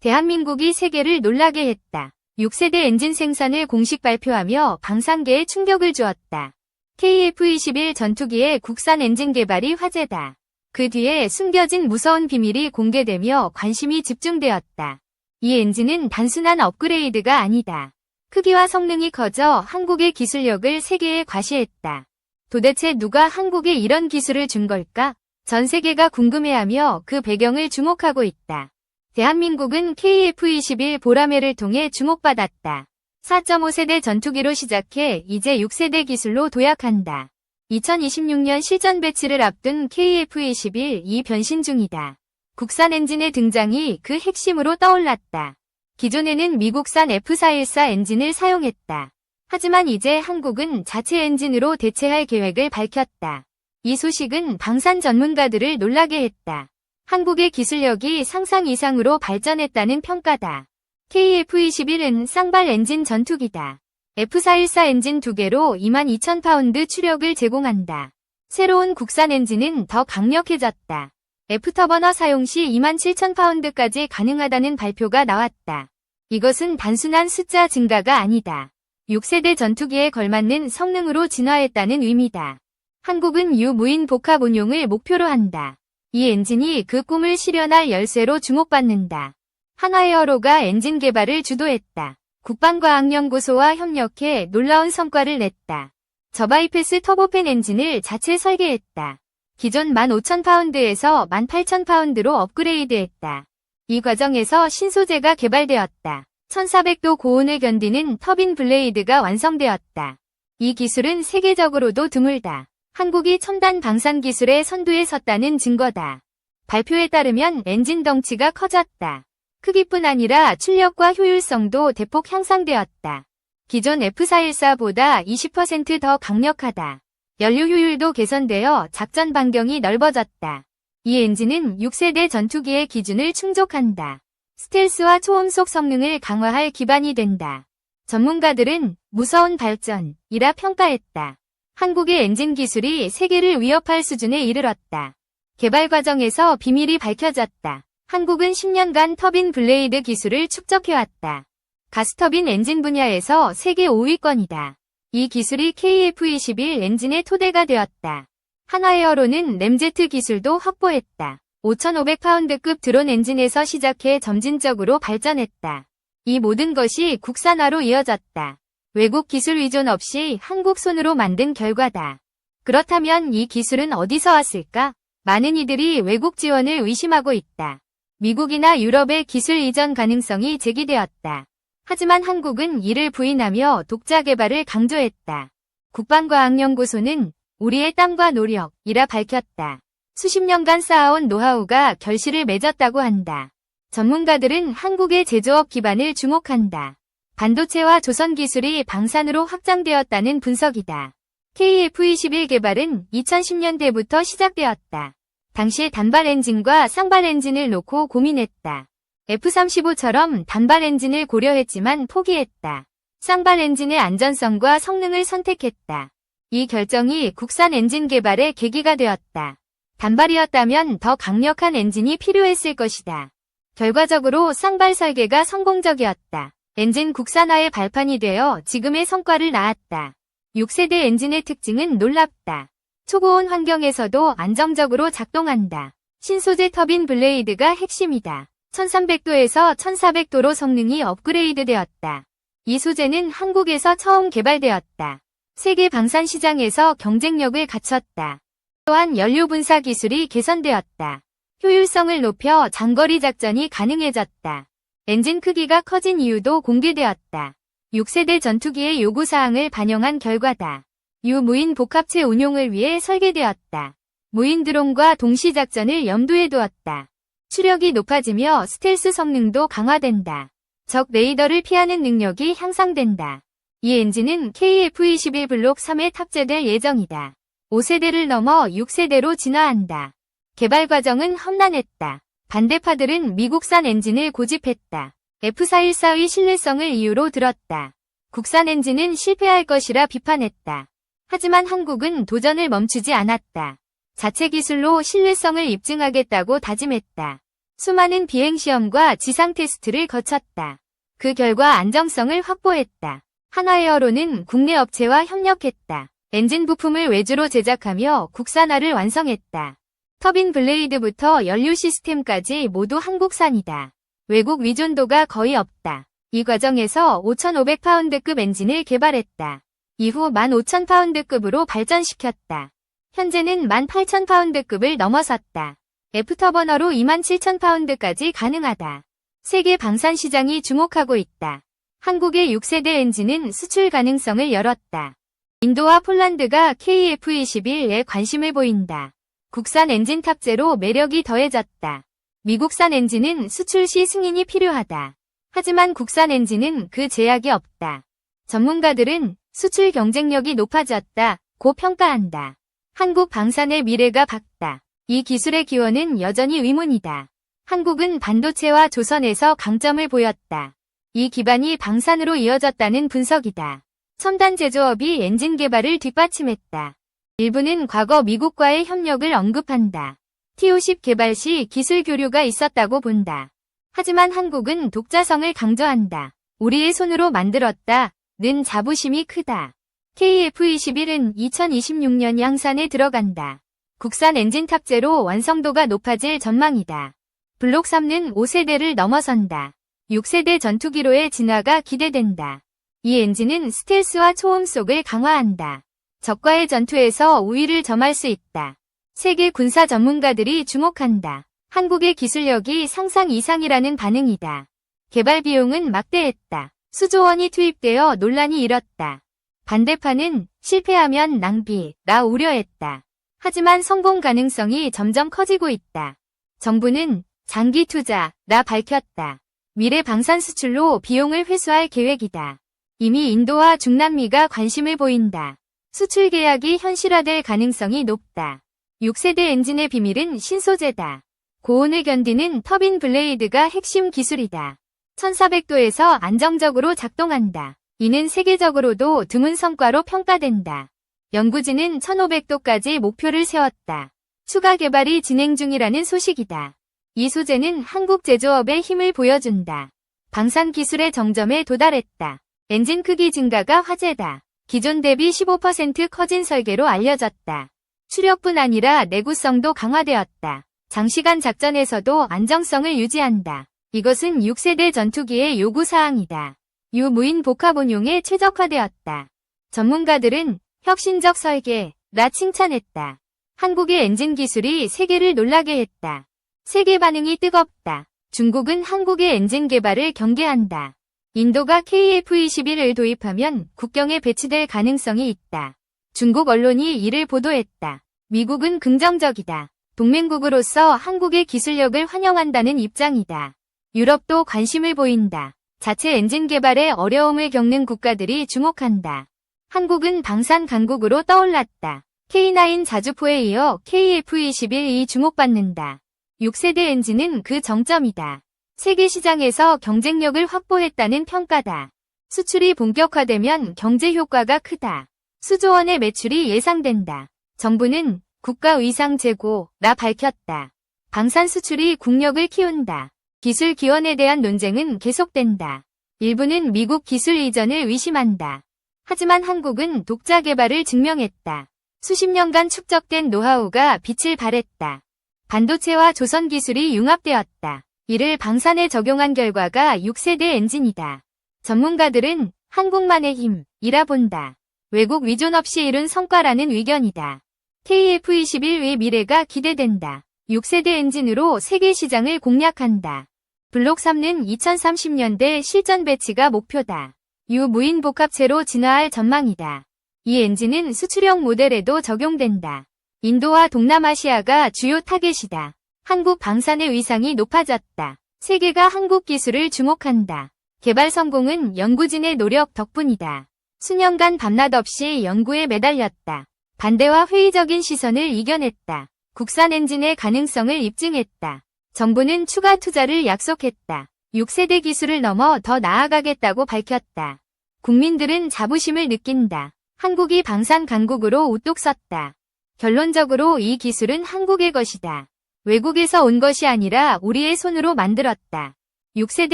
대한민국이 세계를 놀라게 했다. 6세대 엔진 생산을 공식 발표하며 방산계에 충격을 주었다. KF-21 전투기의 국산 엔진 개발이 화제다. 그 뒤에 숨겨진 무서운 비밀이 공개되며 관심이 집중되었다. 이 엔진은 단순한 업그레이드가 아니다. 크기와 성능이 커져 한국의 기술력을 세계에 과시했다. 도대체 누가 한국에 이런 기술을 준 걸까? 전 세계가 궁금해하며 그 배경을 주목하고 있다. 대한민국은 KF-21 보라매를 통해 주목받았다. 4.5세대 전투기로 시작해 이제 6세대 기술로 도약한다. 2026년 실전 배치를 앞둔 KF-21이 변신 중이다. 국산 엔진의 등장이 그 핵심으로 떠올랐다. 기존에는 미국산 F414 엔진을 사용했다. 하지만 이제 한국은 자체 엔진으로 대체할 계획을 밝혔다. 이 소식은 방산 전문가들을 놀라게 했다. 한국의 기술력이 상상 이상으로 발전했다는 평가다. KF-21은 쌍발 엔진 전투기다. F414 엔진 2개로 22,000파운드 추력을 제공한다. 새로운 국산 엔진은 더 강력해졌다. F터버너 사용 시 27,000파운드까지 가능하다는 발표가 나왔다. 이것은 단순한 숫자 증가가 아니다. 6세대 전투기에 걸맞는 성능으로 진화했다는 의미다. 한국은 유무인 복합 운용을 목표로 한다. 이 엔진이 그 꿈을 실현할 열쇠로 주목받는다. 한화에어로가 엔진 개발을 주도했다. 국방과학연구소와 협력해 놀라운 성과를 냈다. 저바이패스 터보팬 엔진을 자체 설계했다. 기존 15,000파운드에서 18,000파운드로 업그레이드했다. 이 과정에서 신소재가 개발되었다. 1400도 고온을 견디는 터빈 블레이드가 완성되었다. 이 기술은 세계적으로도 드물다. 한국이 첨단 방산 기술의 선두에 섰다는 증거다. 발표에 따르면 엔진 덩치가 커졌다. 크기뿐 아니라 출력과 효율성도 대폭 향상되었다. 기존 F414보다 20% 더 강력하다. 연료 효율도 개선되어 작전 반경이 넓어졌다. 이 엔진은 6세대 전투기의 기준을 충족한다. 스텔스와 초음속 성능을 강화할 기반이 된다. 전문가들은 무서운 발전이라 평가했다. 한국의 엔진 기술이 세계를 위협할 수준에 이르렀다. 개발 과정에서 비밀이 밝혀졌다. 한국은 10년간 터빈 블레이드 기술을 축적해왔다. 가스터빈 엔진 분야에서 세계 5위권이다. 이 기술이 KF-21 엔진의 토대가 되었다. 한화에어로는 램제트 기술도 확보했다. 5,500파운드급 드론 엔진에서 시작해 점진적으로 발전했다. 이 모든 것이 국산화로 이어졌다. 외국 기술 의존 없이 한국 손으로 만든 결과다. 그렇다면 이 기술은 어디서 왔을까? 많은 이들이 외국 지원을 의심하고 있다. 미국이나 유럽의 기술 이전 가능성이 제기되었다. 하지만 한국은 이를 부인하며 독자 개발을 강조했다. 국방과학연구소는 우리의 땀과 노력이라 밝혔다. 수십 년간 쌓아온 노하우가 결실을 맺었다고 한다. 전문가들은 한국의 제조업 기반을 주목한다. 반도체와 조선 기술이 방산으로 확장되었다는 분석이다. KF-21 개발은 2010년대부터 시작되었다. 당시 단발 엔진과 쌍발 엔진을 놓고 고민했다. F-35처럼 단발 엔진을 고려했지만 포기했다. 쌍발 엔진의 안전성과 성능을 선택했다. 이 결정이 국산 엔진 개발의 계기가 되었다. 단발이었다면 더 강력한 엔진이 필요했을 것이다. 결과적으로 쌍발 설계가 성공적이었다. 엔진 국산화의 발판이 되어 지금의 성과를 낳았다. 6세대 엔진의 특징은 놀랍다. 초고온 환경에서도 안정적으로 작동한다. 신소재 터빈 블레이드가 핵심이다. 1300도에서 1400도로 성능이 업그레이드 되었다. 이 소재는 한국에서 처음 개발되었다. 세계 방산 시장에서 경쟁력을 갖췄다. 또한 연료 분사 기술이 개선되었다. 효율성을 높여 장거리 작전이 가능해졌다. 엔진 크기가 커진 이유도 공개되었다. 6세대 전투기의 요구사항을 반영한 결과다. 유무인 복합체 운용을 위해 설계되었다. 무인 드론과 동시 작전을 염두에 두었다. 추력이 높아지며 스텔스 성능도 강화된다. 적 레이더를 피하는 능력이 향상된다. 이 엔진은 KF-21 블록 3에 탑재될 예정이다. 5세대를 넘어 6세대로 진화한다. 개발 과정은 험난했다. 반대파들은 미국산 엔진을 고집했다. F414의 신뢰성을 이유로 들었다. 국산 엔진은 실패할 것이라 비판했다. 하지만 한국은 도전을 멈추지 않았다. 자체 기술로 신뢰성을 입증하겠다고 다짐했다. 수많은 비행시험과 지상 테스트를 거쳤다. 그 결과 안정성을 확보했다. 한화에어로는 국내 업체와 협력했다. 엔진 부품을 외주로 제작하며 국산화를 완성했다. 터빈 블레이드부터 연료 시스템까지 모두 한국산이다. 외국 의존도가 거의 없다. 이 과정에서 5,500파운드급 엔진을 개발했다. 이후 15,000파운드급으로 발전시켰다. 현재는 18,000파운드급을 넘어섰다. 애프터버너로 27,000파운드까지 가능하다. 세계 방산 시장이 주목하고 있다. 한국의 6세대 엔진은 수출 가능성을 열었다. 인도와 폴란드가 KF-21에 관심을 보인다. 국산 엔진 탑재로 매력이 더해졌다. 미국산 엔진은 수출 시 승인이 필요하다. 하지만 국산 엔진은 그 제약이 없다. 전문가들은 수출 경쟁력이 높아졌다고 평가한다. 한국 방산의 미래가 밝다. 이 기술의 기원은 여전히 의문이다. 한국은 반도체와 조선에서 강점을 보였다. 이 기반이 방산으로 이어졌다는 분석이다. 첨단 제조업이 엔진 개발을 뒷받침했다. 일부는 과거 미국과의 협력을 언급한다. T50 개발 시 기술 교류가 있었다고 본다. 하지만 한국은 독자성을 강조한다. 우리의 손으로 만들었다는 자부심이 크다. KF-21은 2026년 양산에 들어간다. 국산 엔진 탑재로 완성도가 높아질 전망이다. 블록 3는 5세대를 넘어선다. 6세대 전투기로의 진화가 기대된다. 이 엔진은 스텔스와 초음 속을 강화한다. 적과의 전투에서 우위를 점할 수 있다. 세계 군사 전문가들이 주목한다. 한국의 기술력이 상상 이상이라는 반응이다. 개발 비용은 막대했다. 수조 원이 투입되어 논란이 일었다. 반대파는 실패하면 낭비라 우려했다. 하지만 성공 가능성이 점점 커지고 있다. 정부는 장기 투자라 밝혔다. 미래 방산 수출로 비용을 회수할 계획이다. 이미 인도와 중남미가 관심을 보인다. 수출 계약이 현실화될 가능성이 높다. 6세대 엔진의 비밀은 신소재다. 고온을 견디는 터빈 블레이드가 핵심 기술이다. 1400도에서 안정적으로 작동한다. 이는 세계적으로도 드문 성과로 평가된다. 연구진은 1500도까지 목표를 세웠다. 추가 개발이 진행 중이라는 소식이다. 이 소재는 한국 제조업의 힘을 보여준다. 방산 기술의 정점에 도달했다. 엔진 크기 증가가 화제다. 기존 대비 15% 커진 설계로 알려졌다. 추력뿐 아니라 내구성도 강화되었다. 장시간 작전에서도 안정성을 유지한다. 이것은 6세대 전투기의 요구사항이다. 유무인 복합운용에 최적화되었다. 전문가들은 혁신적 설계라 칭찬했다. 한국의 엔진 기술이 세계를 놀라게 했다. 세계 반응이 뜨겁다. 중국은 한국의 엔진 개발을 경계한다. 인도가 KF-21을 도입하면 국경에 배치될 가능성이 있다. 중국 언론이 이를 보도했다. 미국은 긍정적이다. 동맹국으로서 한국의 기술력을 환영한다는 입장이다. 유럽도 관심을 보인다. 자체 엔진 개발에 어려움을 겪는 국가들이 주목한다. 한국은 방산 강국으로 떠올랐다. K9 자주포에 이어 KF-21이 주목받는다. 6세대 엔진은 그 정점이다. 세계 시장에서 경쟁력을 확보했다는 평가다. 수출이 본격화되면 경제 효과가 크다. 수조 원의 매출이 예상된다. 정부는 국가 의상 재고라 밝혔다. 방산 수출이 국력을 키운다. 기술 기원에 대한 논쟁은 계속된다. 일부는 미국 기술 이전을 의심한다. 하지만 한국은 독자 개발을 증명했다. 수십 년간 축적된 노하우가 빛을 발했다. 반도체와 조선 기술이 융합되었다. 이를 방산에 적용한 결과가 6세대 엔진이다. 전문가들은 한국만의 힘이라 본다. 외국 위존 없이 이룬 성과라는 의견이다. KF-21의 미래가 기대된다. 6세대 엔진으로 세계 시장을 공략한다. 블록 3는 2030년대 실전 배치가 목표다. 유무인 복합체로 진화할 전망이다. 이 엔진은 수출형 모델에도 적용된다. 인도와 동남아시아가 주요 타겟이다. 한국 방산의 위상이 높아졌다. 세계가 한국 기술을 주목한다. 개발 성공은 연구진의 노력 덕분이다. 수년간 밤낮 없이 연구에 매달렸다. 반대와 회의적인 시선을 이겨냈다. 국산 엔진의 가능성을 입증했다. 정부는 추가 투자를 약속했다. 6세대 기술을 넘어 더 나아가겠다고 밝혔다. 국민들은 자부심을 느낀다. 한국이 방산 강국으로 우뚝 섰다. 결론적으로 이 기술은 한국의 것이다. 외국에서 온 것이 아니라 우리의 손으로 만들었다. 6세대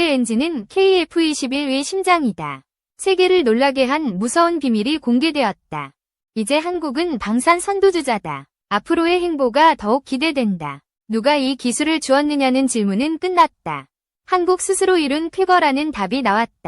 엔진은 KF-21의 심장이다. 세계를 놀라게 한 무서운 비밀이 공개되었다. 이제 한국은 방산 선두주자다. 앞으로의 행보가 더욱 기대된다. 누가 이 기술을 주었느냐는 질문은 끝났다. 한국 스스로 이룬 쾌거라는 답이 나왔다.